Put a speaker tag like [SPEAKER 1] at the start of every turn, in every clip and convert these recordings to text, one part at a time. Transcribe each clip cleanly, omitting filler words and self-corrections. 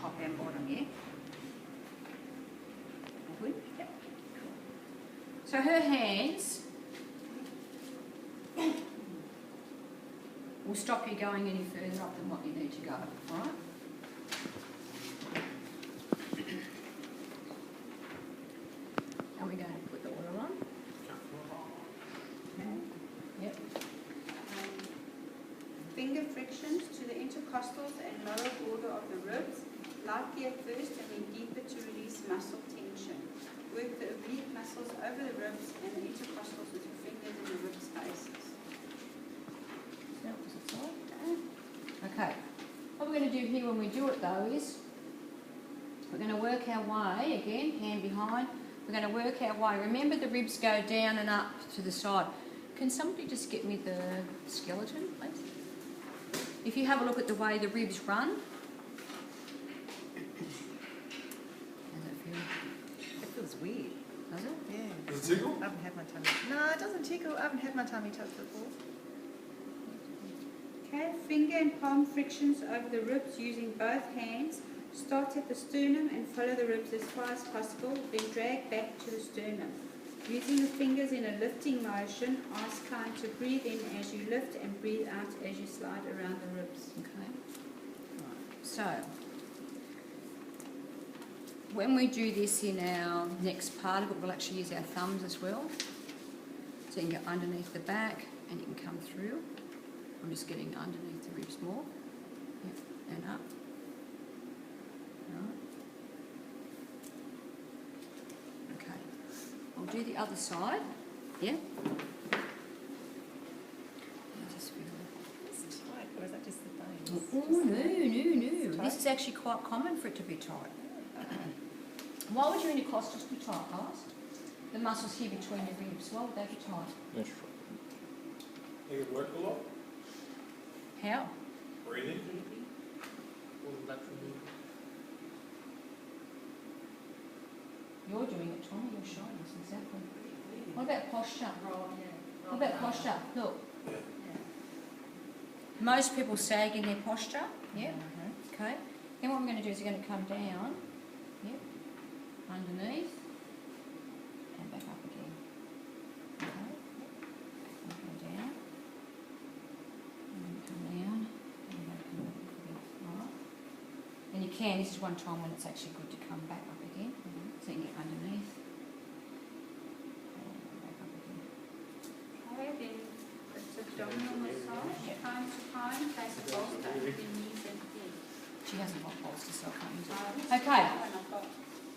[SPEAKER 1] top and bottom, yeah? All good? Yep. So her hands will stop you going any further up than what you need to go, all right? And we're going to put the oil on. Yep.
[SPEAKER 2] Finger frictions to the intercostals and lower border of the ribs, lightly at first and then deeper to release muscle tension. Work the oblique muscles over the ribs and the intercostals with your fingers in the rib spaces.
[SPEAKER 1] Okay, what we're going to do here when we do it though is we're going to work our way, again, hand behind, we're going to work our way. Remember the ribs go down and up to the side. Can somebody just get me the skeleton, please? If you have a look at the way the ribs run. How does it feel?
[SPEAKER 3] It feels weird.
[SPEAKER 1] Does it?
[SPEAKER 3] Yeah.
[SPEAKER 4] Does it tickle?
[SPEAKER 3] I haven't had my tummy. No, it doesn't tickle. I haven't had my tummy tucked before.
[SPEAKER 2] Okay, finger and palm frictions over the ribs using both hands. Start at the sternum and follow the ribs as far as possible, then drag back to the sternum. Using the fingers in a lifting motion, ask kind to breathe in as you lift and breathe out as you slide around the ribs.
[SPEAKER 1] Okay. Right. So, when we do this in our next part of it, we'll actually use our thumbs as well. So you can go underneath the back and you can come through. I'm just getting underneath the ribs more. Yep. And up. Right. Okay. I'll do the other side. Yeah? I just feel
[SPEAKER 3] It's tight, or is that just the bone?
[SPEAKER 1] Oh, no.
[SPEAKER 3] Tight?
[SPEAKER 1] This is actually quite common for it to be tight. Why would your intercostals be tight, guys? The muscles here between your ribs, why would they be tight?
[SPEAKER 4] That's right. You can work a lot.
[SPEAKER 1] How?
[SPEAKER 4] Breathing.
[SPEAKER 1] You're doing it, Tommy, you're showing us exactly. What about posture? What about posture? Look. Most people sag in their posture, yeah? Okay. Then what I'm going to do is I'm going to come down, yep, underneath, and back up again. Okay. And come down, and then come down, and then come up again. Alright. And you can, this is one time when it's actually good to come back up again. So you can get underneath, and back up again.
[SPEAKER 2] Okay, then it's abdominal massage, time to time, place a bolster under the knees and feet.
[SPEAKER 1] She hasn't got bolster, so I can't use it. Okay.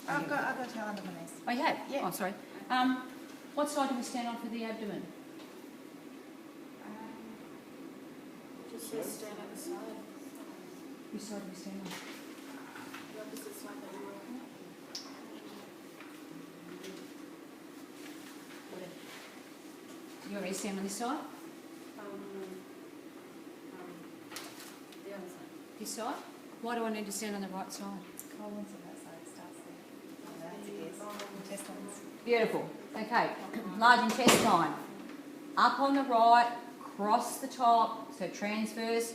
[SPEAKER 3] I've got a towel under my knees.
[SPEAKER 1] Oh, you have?
[SPEAKER 3] Yeah.
[SPEAKER 1] Oh, sorry. What side do we stand on for the abdomen?
[SPEAKER 5] Just says stand at the side.
[SPEAKER 1] Which side do we stand on?
[SPEAKER 5] The opposite side that you're working at.
[SPEAKER 1] You want me to stand on this side?
[SPEAKER 5] The other side.
[SPEAKER 1] This side? Why do I need to stand on the right side?
[SPEAKER 3] Colons on that side starts there. Oh, that's it is. Intestines.
[SPEAKER 1] Beautiful. Okay. Large intestine. Up on the right, cross the top, so transverse,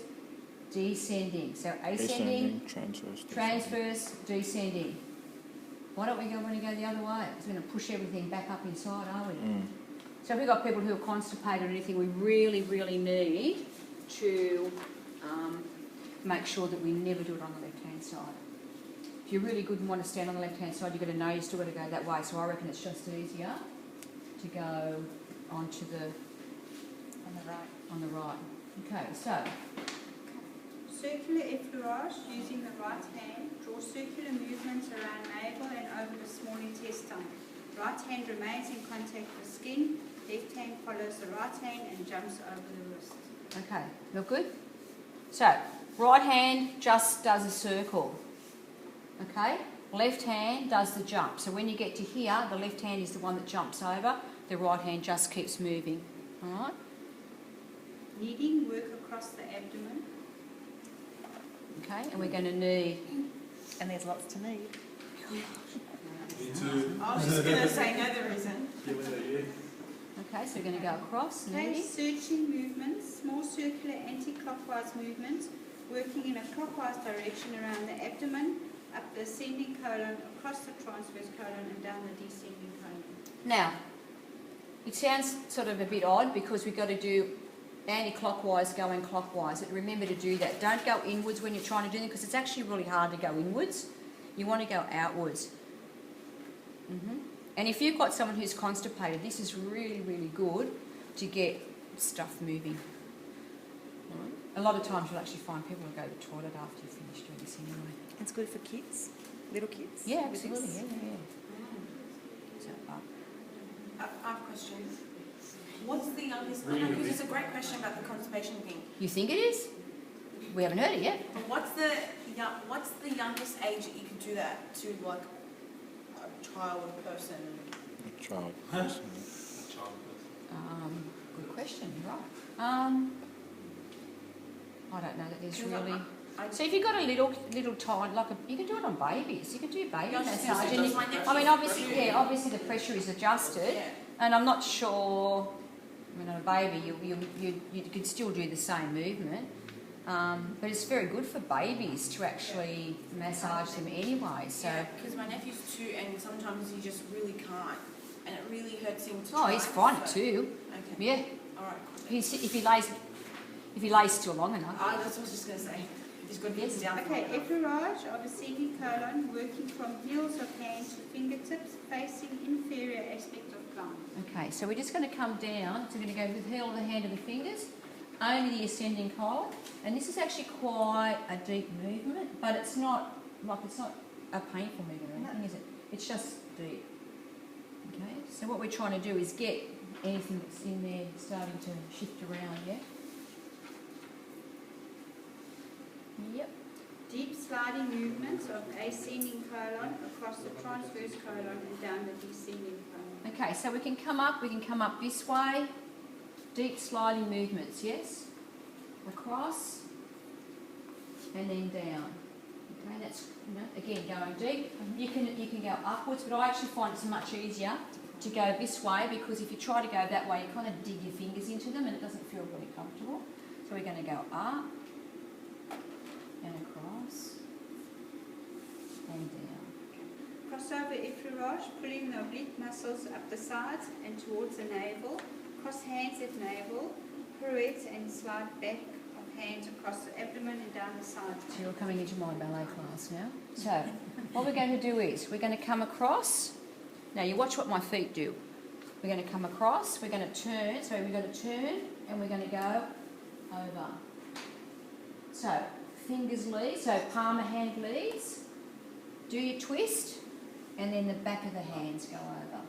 [SPEAKER 1] descending. So ascending, transverse, descending. Why don't we want to go the other way? Because we're going to push everything back up inside, are we? So if we've got people who are constipated or anything, we really, really need to make sure that we never do it on the left-hand side. If you're really good and want to stand on the left-hand side, you've got to know you've still got to go that way. So I reckon it's just easier to go onto the...
[SPEAKER 3] On the right.
[SPEAKER 1] On the right. Okay, so...
[SPEAKER 2] Circular effleurage using the right hand. Draw circular movements around navel and over the small intestine. Right hand remains in contact with skin. Left hand follows the right hand and jumps over the wrist.
[SPEAKER 1] Okay, look good? So, right hand just does a circle. Okay? Left hand does the jump. So when you get to here, the left hand is the one that jumps over. The right hand just keeps moving. Alright?
[SPEAKER 2] Kneading, work across the abdomen.
[SPEAKER 1] Okay, and we're going to need...
[SPEAKER 3] And there's lots to need.
[SPEAKER 4] Me too.
[SPEAKER 5] I was just going to say no, there isn't.
[SPEAKER 1] Okay, so we're going to go across,
[SPEAKER 2] Okay,
[SPEAKER 1] kneading.
[SPEAKER 2] searching movements, small circular anti-clockwise movements, working in a clockwise direction around the abdomen, up the ascending colon, across the transverse colon, and down the descending colon.
[SPEAKER 1] Now, it sounds sort of a bit odd because we've got to do anti-clockwise going clockwise. But remember to do that. Don't go inwards when you're trying to do it because it's actually really hard to go inwards. You want to go outwards. And if you've got someone who's constipated, this is really, really good to get stuff moving. A lot of times you'll actually find people will go to the toilet after you finish doing this anyway.
[SPEAKER 3] It's good for kids, little kids.
[SPEAKER 1] Yeah,
[SPEAKER 3] with
[SPEAKER 1] absolutely.
[SPEAKER 3] this.
[SPEAKER 1] Yeah. So,
[SPEAKER 5] I have a question. What's the youngest? I know, because it's a great question about the constipation thing.
[SPEAKER 1] you think it is? We haven't heard it yet.
[SPEAKER 5] But what's the youngest age that you could do that to, like a child or person?
[SPEAKER 6] A child.
[SPEAKER 1] Good question. Right. I don't know that there's really. So if you've got a little tiny, you can do it on babies. You can do baby
[SPEAKER 5] Yeah, I was just
[SPEAKER 1] massage.
[SPEAKER 5] gonna say,
[SPEAKER 1] And
[SPEAKER 5] does my nephew
[SPEAKER 1] I mean, obviously,
[SPEAKER 5] do-
[SPEAKER 1] obviously the pressure is adjusted,
[SPEAKER 5] Yeah.
[SPEAKER 1] and I'm not sure. I mean, on a baby, you could still do the same movement, but it's very good for babies to actually massage them anyway. So.
[SPEAKER 5] Yeah, because my nephew's 2 and sometimes he just really can't, and it really hurts him to
[SPEAKER 1] Oh,
[SPEAKER 5] try,
[SPEAKER 1] he's fine at
[SPEAKER 5] so-
[SPEAKER 1] 2.
[SPEAKER 5] Okay.
[SPEAKER 1] Yeah,
[SPEAKER 5] All right.
[SPEAKER 1] if he lays still long enough.
[SPEAKER 5] That's what I was just going to say. He's got to get down.
[SPEAKER 2] Okay, effleurage of ascending colon, working from heels of hands to fingertips, facing inferior aspect of palm.
[SPEAKER 1] Okay, so we're just going to come down. So we're going to go with the heel of the hand and the fingers, only the ascending colon. And this is actually quite a deep movement, but it's not a painful movement or anything, is it? It's just deep. Okay, so what we're trying to do is get anything that's in there starting to shift around, yeah? Yep.
[SPEAKER 2] Deep sliding movements of ascending colon across the transverse colon and down the descending colon.
[SPEAKER 1] Okay, so we can come up this way. Deep sliding movements, yes? Across and then down. Okay, that's again going deep. You can go upwards, but I actually find it's much easier to go this way because if you try to go that way, you kind of dig your fingers into them and it doesn't feel really comfortable. So we're going to go up and across and down.
[SPEAKER 2] Crossover effleurage, pulling the oblique muscles up the sides and towards the navel. Cross hands at navel, pirouette and slide back of hands across the abdomen and down the sides.
[SPEAKER 1] So you're coming into my ballet class now. So what we're going to do is we're going to come across. Now you watch what my feet do. We're going to come across, we're going to turn, so we're going to turn and we're going to go over. So fingers lead, so palm of hand leads. Do your twist and then the back of the hands go over.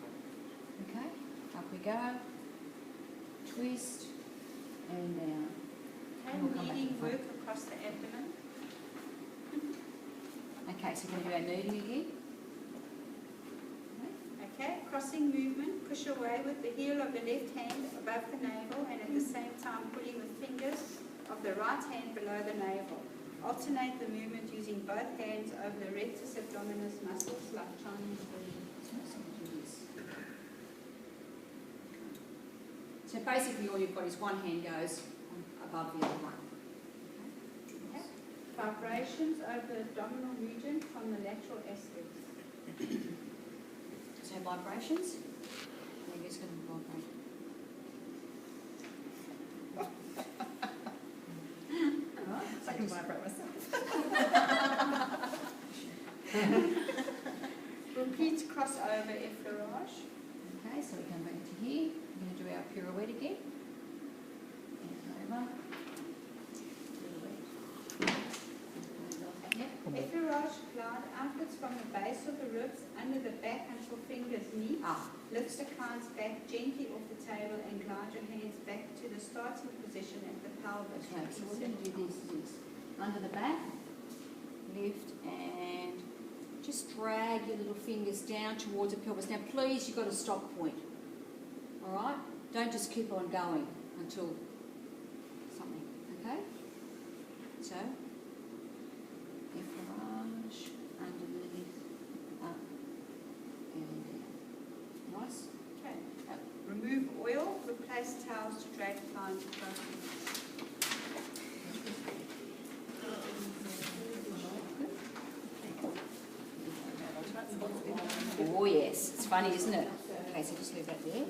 [SPEAKER 1] Okay, up we go. Twist and down.
[SPEAKER 2] Okay,
[SPEAKER 1] We'll come back
[SPEAKER 2] kneading
[SPEAKER 1] to the
[SPEAKER 2] work across the abdomen.
[SPEAKER 1] Okay, so we're going to do our kneading again.
[SPEAKER 2] Okay, crossing movement, push away with the heel of the left hand above the navel and at the same time pulling the fingers of the right hand below the navel. Alternate the movement using both hands over the rectus abdominis muscles like Chinese breathing.
[SPEAKER 1] So basically all you've got is one hand goes above the other one.
[SPEAKER 2] Okay. Vibrations over the abdominal region from the lateral aspects.
[SPEAKER 1] So vibrations. We're just going to vibrate.
[SPEAKER 3] So I can vibrate myself.
[SPEAKER 2] Repeat crossover effleurage.
[SPEAKER 1] Okay, so we come back to here. We're going to do our pirouette again. And over. Pirouette. Yep.
[SPEAKER 2] Effleurage glide outwards from the base of the ribs under the back until fingers meet. Lift the hands back gently off the table and glide your hands back to the starting position at the pelvis.
[SPEAKER 1] Okay, so we're going to do this. Under the back, lift and just drag your little fingers down towards the pelvis. Now please, you've got a stop point. Alright? Don't just keep on going until something. Okay? So, effleurage, underneath, up and down. Nice?
[SPEAKER 2] Okay. Remove oil, replace towels to drag lines across them.
[SPEAKER 1] Oh yes, it's funny, isn't it? Okay, so just leave that there.